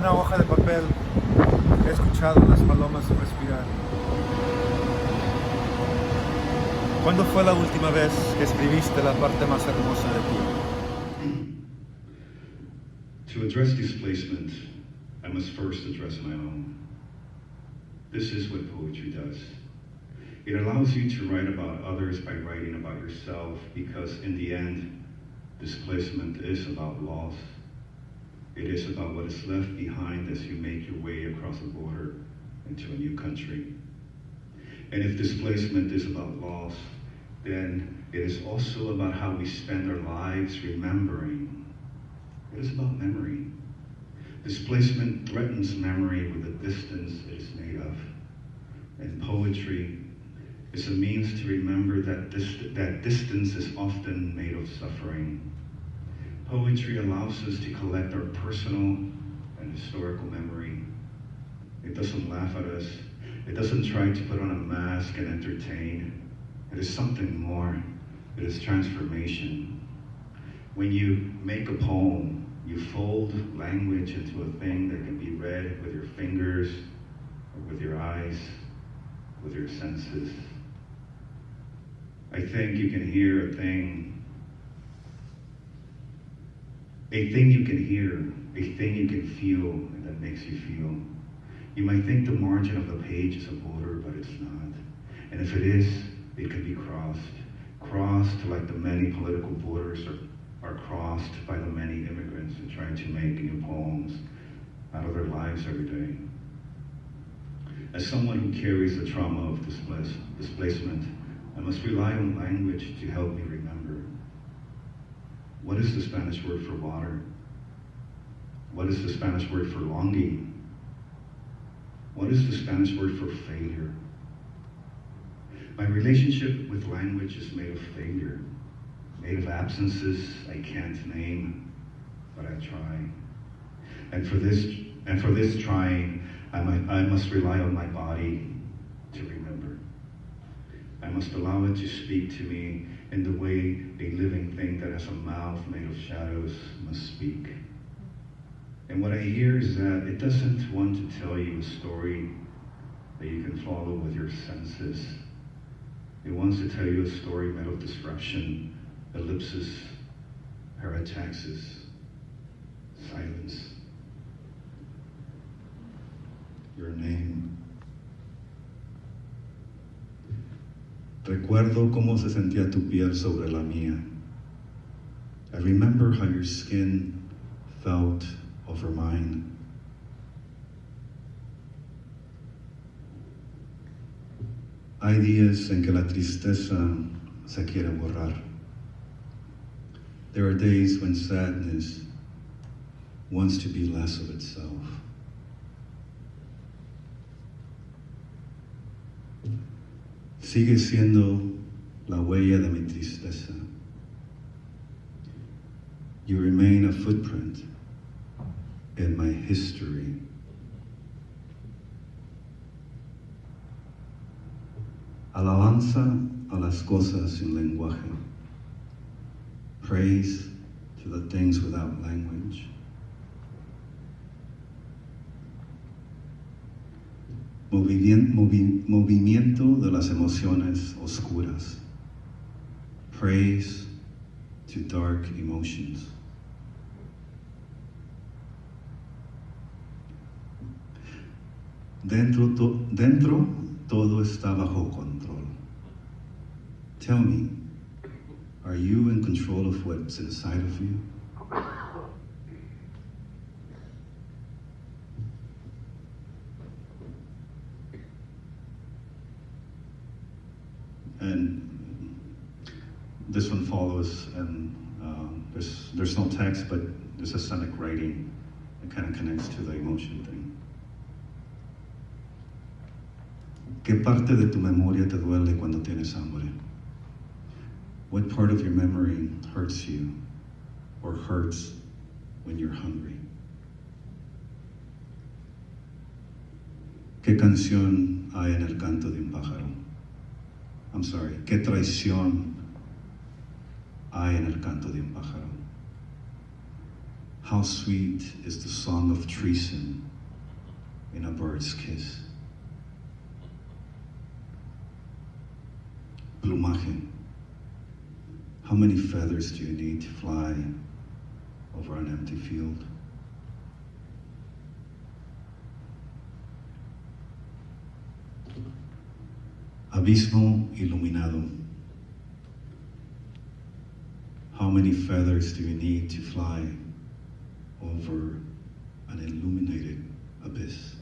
una hoja de papel, he escuchado las palomas respirar. ¿Cuándo fue la última vez que escribiste la parte más hermosa de ti? To address displacement, I must first address my own. This is what poetry does. It allows you to write about others by writing about yourself, because in the end, displacement is about loss. It is about what is left behind as you make your way across a border into a new country. And if displacement is about loss, then it is also about how we spend our lives remembering. It is about memory. Displacement threatens memory with the distance it is made of. And poetry is a means to remember that that distance is often made of suffering. Poetry allows us to collect our personal and historical memory. It doesn't laugh at us. It doesn't try to put on a mask and entertain. It is something more. It is transformation. When you make a poem, you fold language into a thing that can be read with your fingers, or with your eyes, with your senses. I think you can hear a thing you can hear, a thing you can feel, and that makes you feel. You might think the margin of the page is a border, but it's not. And if it is, it can be crossed like the many political borders are crossed by the many immigrants who try to make new poems out of their lives every day. As someone who carries the trauma of displacement, I must rely on language to help me remember. What is the Spanish word for water? What is the Spanish word for longing? What is the Spanish word for failure? My relationship with language is made of failure, made of absences I can't name, but I try. And for this trying, I must rely on my body to remember. I must allow it to speak to me in the way a living thing that has a mouth made of shadows must speak. And what I hear is that it doesn't want to tell you a story that you can follow with your senses. It wants to tell you a story made of disruption, ellipsis, parataxis, silence. Your name. Recuerdo cómo se sentía tu piel sobre la mía. I remember how your skin felt over mine. Hay días en que la tristeza se quiere borrar. There are days when sadness wants to be less of itself. Sigue siendo la huella de mi tristeza. You remain a footprint in my history. Alabanza a las cosas sin lenguaje. Praise to the things without language. Movimiento de las emociones oscuras. Praise to dark emotions. Dentro todo está bajo control. Tell me, are you in control of what's inside of you? And this one follows, and there's no text, but there's a sonic writing that kind of connects to the emotion thing. ¿Qué parte de tu memoria te duele cuando tienes hambre? What part of your memory hurts you or hurts when you're hungry? ¿Qué canción hay en el canto de un pájaro? I'm sorry, ¿qué traición hay en el canto de un pájaro? How sweet is the song of treason in a bird's kiss. Plumaje. How many feathers do you need to fly over an empty field? Abismo iluminado. How many feathers do you need to fly over an illuminated abyss?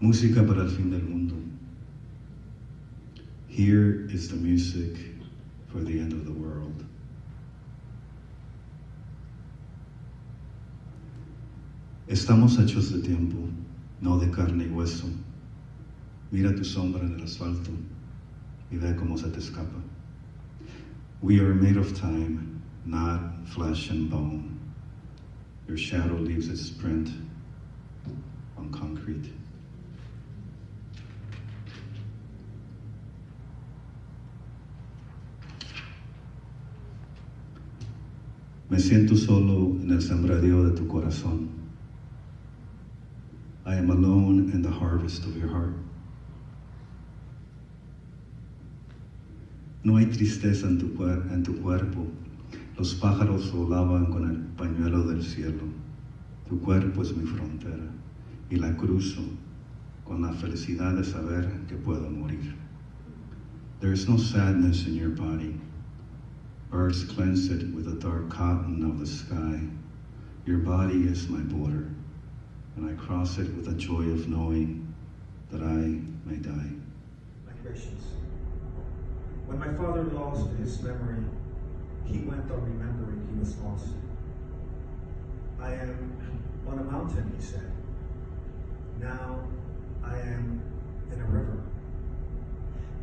Música para el fin del mundo. Here is the music for the end of the world. Estamos hechos de tiempo, no de carne y hueso. Mira tu sombra en el asfalto y ve cómo se te escapa. We are made of time, not flesh and bone. Your shadow leaves its print on concrete. Me siento solo en el sembradío de tu corazón. I am alone in the harvest of your heart. No hay tristeza en tu cuerpo. Los pájaros volaban con el pañuelo del cielo. Tu cuerpo es mi frontera y la cruzo con la felicidad de saber que puedo morir. There is no sadness in your body. Birds cleanse it with the dark cotton of the sky. Your body is my border, and I cross it with the joy of knowing that I may die. Migrations. When my father lost his memory, he went on remembering he was lost. I am on a mountain, he said. Now I am in a river.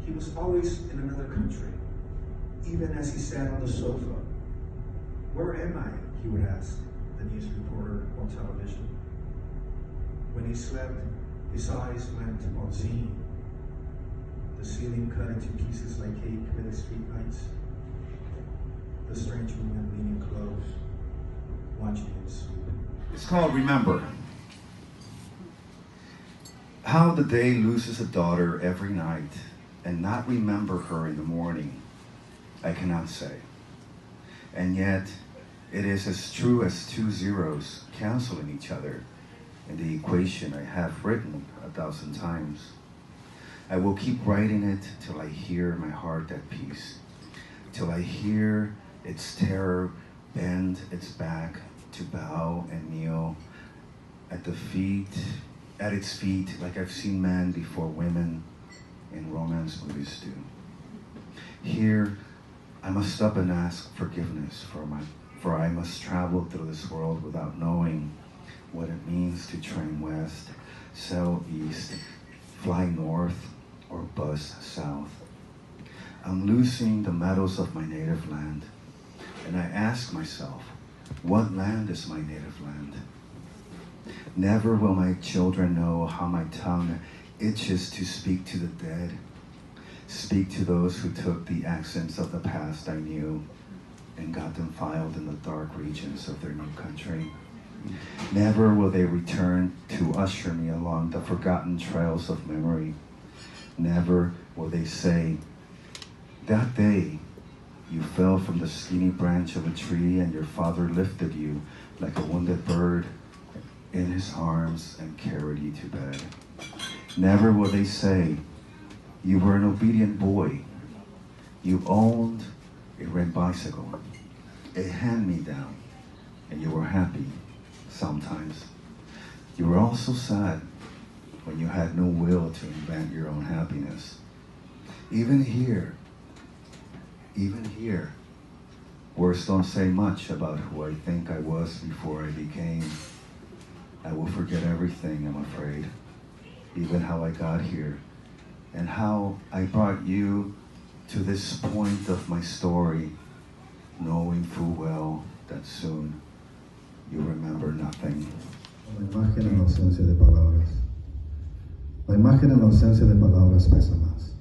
He was always in another country, even as he sat on the sofa. Where am I? He would ask the news reporter on television. When he slept, his eyes went on seeing. The ceiling cut into pieces like cake with the street lights. The strange woman leaning close, watching him sleep. It's called Remember. How the day loses a daughter every night and not remember her in the morning, I cannot say. And yet, it is as true as two zeros canceling each other in the equation I have written 1,000 times. I will keep writing it till I hear my heart at peace, till I hear its terror bend its back to bow and kneel at its feet, like I've seen men before women in romance movies do. Here, I must stop and ask forgiveness for I must travel through this world without knowing what it means to train west, sail east, fly north, or buzz south. I'm losing the meadows of my native land, and I ask myself, what land is my native land? Never will my children know how my tongue itches to speak to the dead, speak to those who took the accents of the past I knew and got them filed in the dark regions of their new country. Never will they return to usher me along the forgotten trails of memory. Never will they say, that day you fell from the skinny branch of a tree and your father lifted you like a wounded bird in his arms and carried you to bed. Never will they say, you were an obedient boy. You owned a red bicycle, a hand-me-down, and you were happy sometimes. You were also sad when you had no will to invent your own happiness. Even here, words don't say much about who I think I was before I became. I will forget everything, I'm afraid, even how I got here, and how I brought you to this point of my story, knowing full well that soon you'll remember nothing. La imagen en la ausencia de palabras. La imagen en la ausencia de palabras pesa más.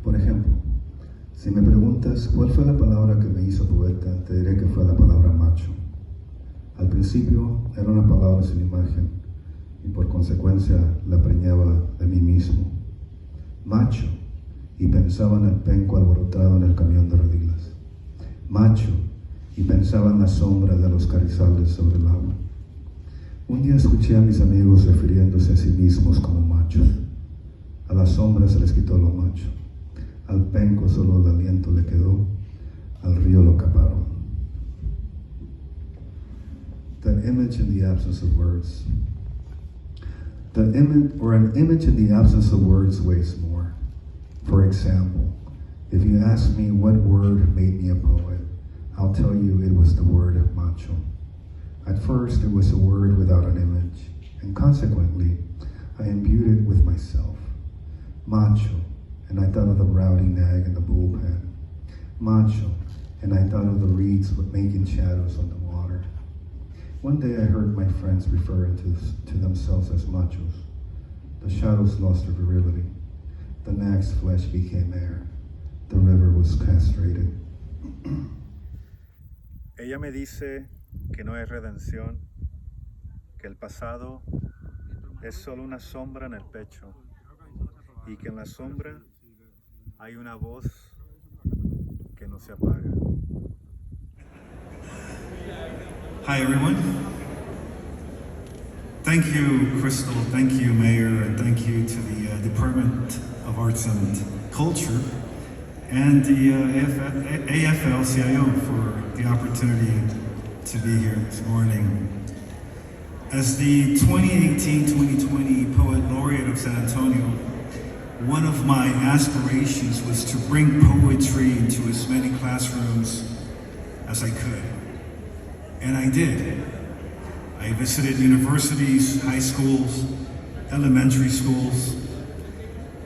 Por ejemplo, Si me preguntas cuál fue la palabra que me hizo poeta, te diré que fue la palabra macho. Al principio era una palabra sin imagen y por consecuencia la preñaba de mí mismo. Macho, y pensaba en el penco alborotado en el camión de redilas. Macho, y pensaba en la sombra de los carrizales sobre el agua. Un día escuché a mis amigos refiriéndose a sí mismos como machos. A la sombra se les quitó lo macho. Al penco solo el aliento le quedó, al río lo caparon. The image in the absence of words. An image in the absence of words weighs more. For example, if you ask me what word made me a poet, I'll tell you it was the word macho. At first, it was a word without an image, and consequently, I imbued it with myself. Macho, and I thought of the rowdy nag in the bullpen. Macho, and I thought of the reeds making shadows on the water. One day I heard my friends referring to themselves as machos. The shadows lost their virility. The nag's flesh became air. The river was castrated. Ella me dice que no hay redención, que el pasado es solo una sombra en el pecho y que en la sombra hay una voz que no se apaga. Hi everyone. Thank you, Crystal, thank you, Mayor, and thank you to the Department of Arts and Culture and the AFL-CIO for the opportunity to be here this morning. As the 2018-2020 Poet Laureate of San Antonio, one of my aspirations was to bring poetry into as many classrooms as I could. And I did. I visited universities, high schools, elementary schools.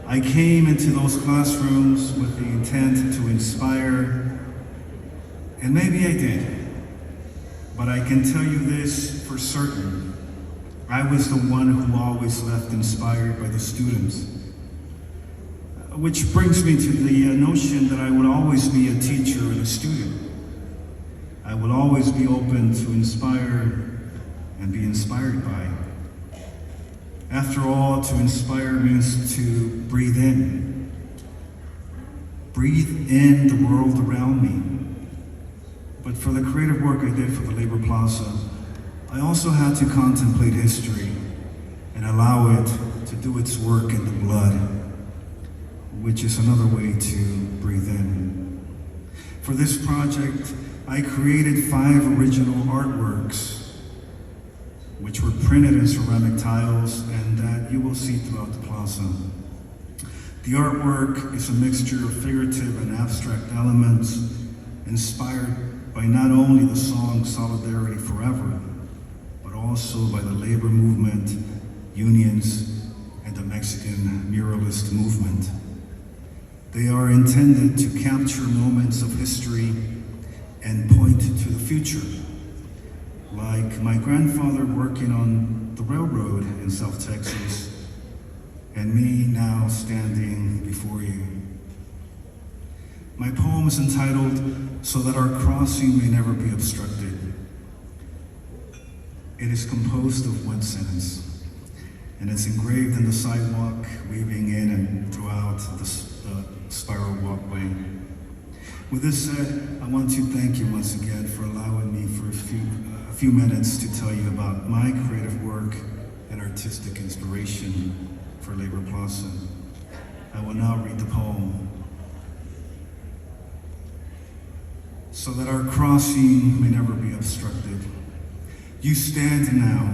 I came into those classrooms with the intent to inspire, and maybe I did. But I can tell you this for certain. I was the one who always left inspired by the students. Which brings me to the notion that I would always be a teacher and a student. I will always be open to inspire and be inspired by. After all, to inspire means to breathe in. Breathe in the world around me. But for the creative work I did for the Labor Plaza, I also had to contemplate history and allow it to do its work in the blood, which is another way to breathe in. For this project, I created 5 original artworks, which were printed in ceramic tiles and that you will see throughout the plaza. The artwork is a mixture of figurative and abstract elements inspired by not only the song Solidarity Forever, but also by the labor movement, unions, and the Mexican muralist movement. They are intended to capture moments of history and point to the future, like my grandfather working on the railroad in South Texas, and me now standing before you. My poem is entitled, So That Our Crossing May Never Be Obstructed. It is composed of one sentence, and it's engraved in the sidewalk, weaving in and throughout the spiral walkway. With this said, I want to thank you once again for allowing me for a few minutes to tell you about my creative work and artistic inspiration for Labor Plaza. I will now read the poem. So that our crossing may never be obstructed. You stand now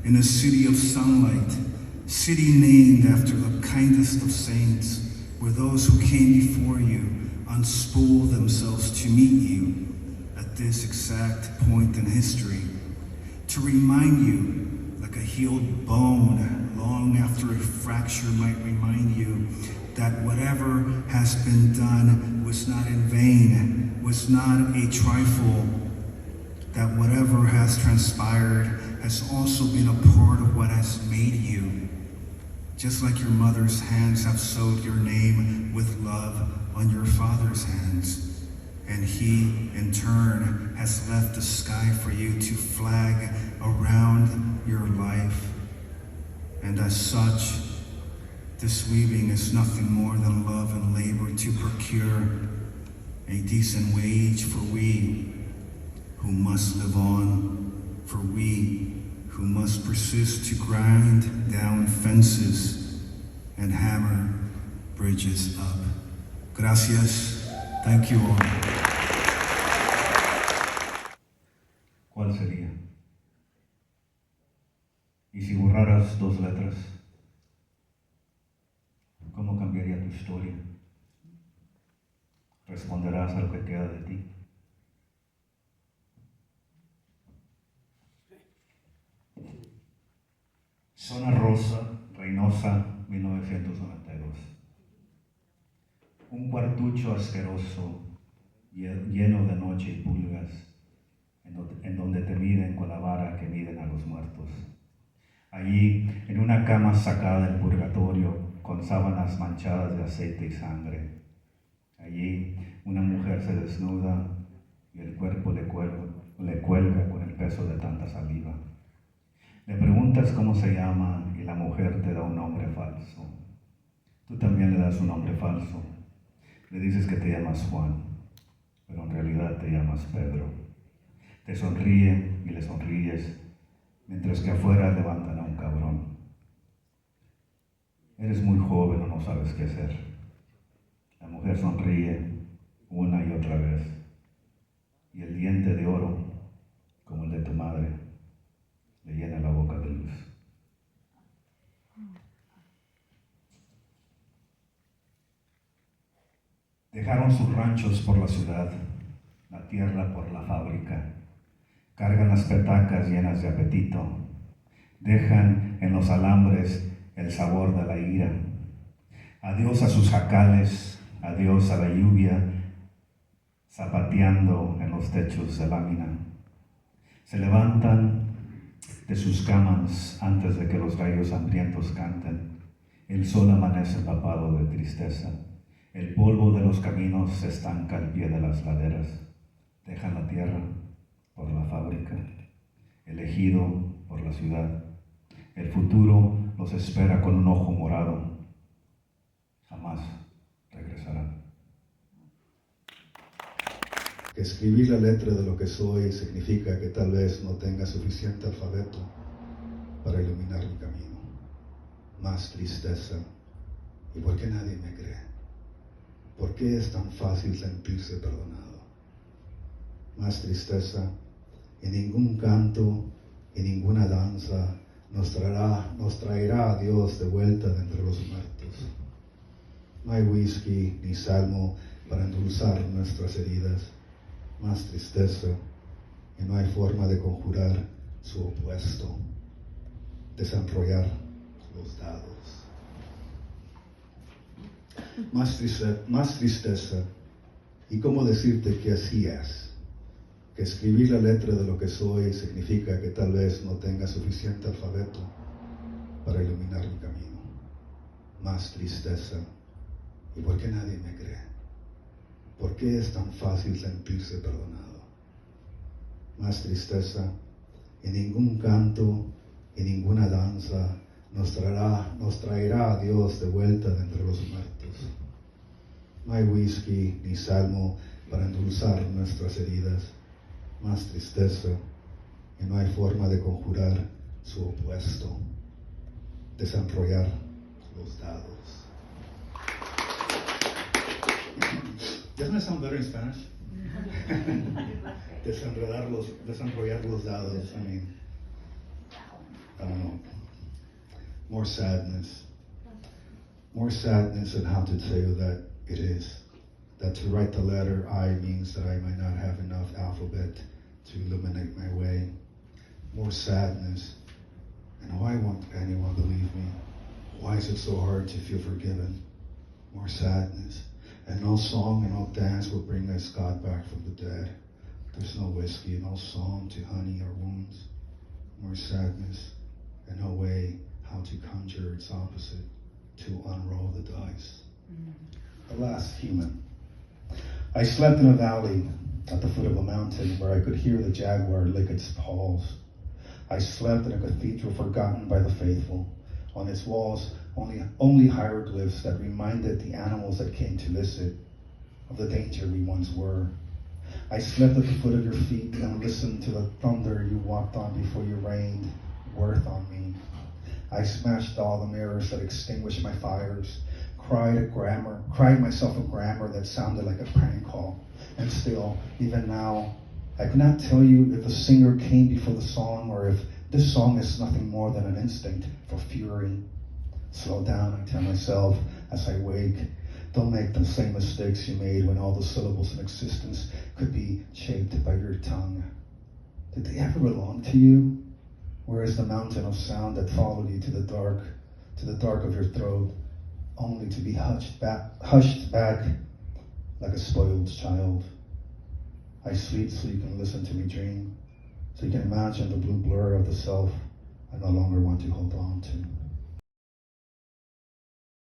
in a city of sunlight, city named after the kindest of saints, where those who came before you unspool themselves to meet you at this exact point in history, to remind you, like a healed bone, long after a fracture might remind you that whatever has been done was not in vain, was not a trifle, that whatever has transpired has also been a part of what has made you. just like your mother's hands have sewed your name with love on your father's hands. And he, in turn, has left the sky for you to flag around your life. And as such, this weaving is nothing more than love and labor to procure a decent wage for we who must live on, for we who must persist to grind down fences and hammer bridges up. Gracias. Thank you all. ¿Cuál sería? Y si borraras 2 letras, ¿cómo cambiaría tu historia? Responderás a lo que queda de ti. Zona Rosa, Reynosa, 1992. Un cuartucho asqueroso, lleno de noche y pulgas, en donde te miden con la vara que miden a los muertos. Allí, en una cama sacada del purgatorio, con sábanas manchadas de aceite y sangre. Allí, una mujer se desnuda y el cuerpo le cuelga con el peso de tanta saliva. Le preguntas cómo se llama y la mujer te da un nombre falso. Tú también le das un nombre falso. Le dices que te llamas Juan, pero en realidad te llamas Pedro. Te sonríe y le sonríes, mientras que afuera levantan a un cabrón. Eres muy joven o no sabes qué hacer. La mujer sonríe una y otra vez, y el diente de oro, como el de tu madre, le llena la boca de luz. Dejaron sus ranchos por la ciudad, la tierra por la fábrica. Cargan las petacas llenas de apetito. Dejan en los alambres el sabor de la ira. Adiós a sus jacales, adiós a la lluvia, zapateando en los techos de lámina. Se levantan de sus camas antes de que los gallos hambrientos canten. El sol amanece empapado de tristeza. El polvo de los caminos se estanca al pie de las laderas. Dejan la tierra por la fábrica, el ejido por la ciudad. El futuro los espera con un ojo morado. Jamás regresarán. Escribir la letra de lo que soy significa que tal vez no tenga suficiente alfabeto para iluminar mi camino. Más tristeza. ¿Y por qué nadie me cree? ¿Por qué es tan fácil sentirse perdonado? Más tristeza. Y ningún canto y ninguna danza nos traerá a Dios de vuelta de entre los muertos. No hay whisky ni salmo para endulzar nuestras heridas. Más tristeza, y no hay forma de conjurar su opuesto, desenrollar los dados. Más tristeza, y cómo decirte que así es, que escribir la letra de lo que soy significa que tal vez no tenga suficiente alfabeto para iluminar mi camino. Más tristeza, ¿y por qué nadie me cree? ¿Por qué es tan fácil sentirse perdonado? Más tristeza, y ningún canto y ninguna danza nos traerá a Dios de vuelta de entre los muertos. No hay whisky ni salmo para endulzar nuestras heridas. Más tristeza, y no hay forma de conjurar su opuesto, desenrollar los dados. Doesn't it sound better in Spanish? Desenrollar los dados. I mean, I don't know. More sadness in how to tell you that it is. That to write the letter I means that I might not have enough alphabet to illuminate my way. More sadness. And why won't anyone believe me? Why is it so hard to feel forgiven? More sadness. And no song and no dance will bring us God back from the dead. There's no whiskey, no song to honey our wounds. More sadness, and no way how to conjure its opposite, to unroll the dice. The last human. I slept in a valley at the foot of a mountain where I could hear the jaguar lick its paws. I slept in a cathedral forgotten by the faithful. On its walls, only hieroglyphs that reminded the animals that came to visit of the danger we once were. I slept at the foot of your feet and listened to the thunder you walked on before you rained worth on me. I smashed all the mirrors that extinguished my fires, cried myself a grammar that sounded like a prank call. And still, even now, I could not tell you if the singer came before the song or if this song is nothing more than an instinct for fury. Slow down, I tell myself as I wake. Don't make the same mistakes you made when all the syllables in existence could be shaped by your tongue. Did they ever belong to you? Where is the mountain of sound that followed you to the dark of your throat, only to be hushed back like a spoiled child? I sleep so you can listen to me dream, so you can imagine the blue blur of the self I no longer want to hold on to.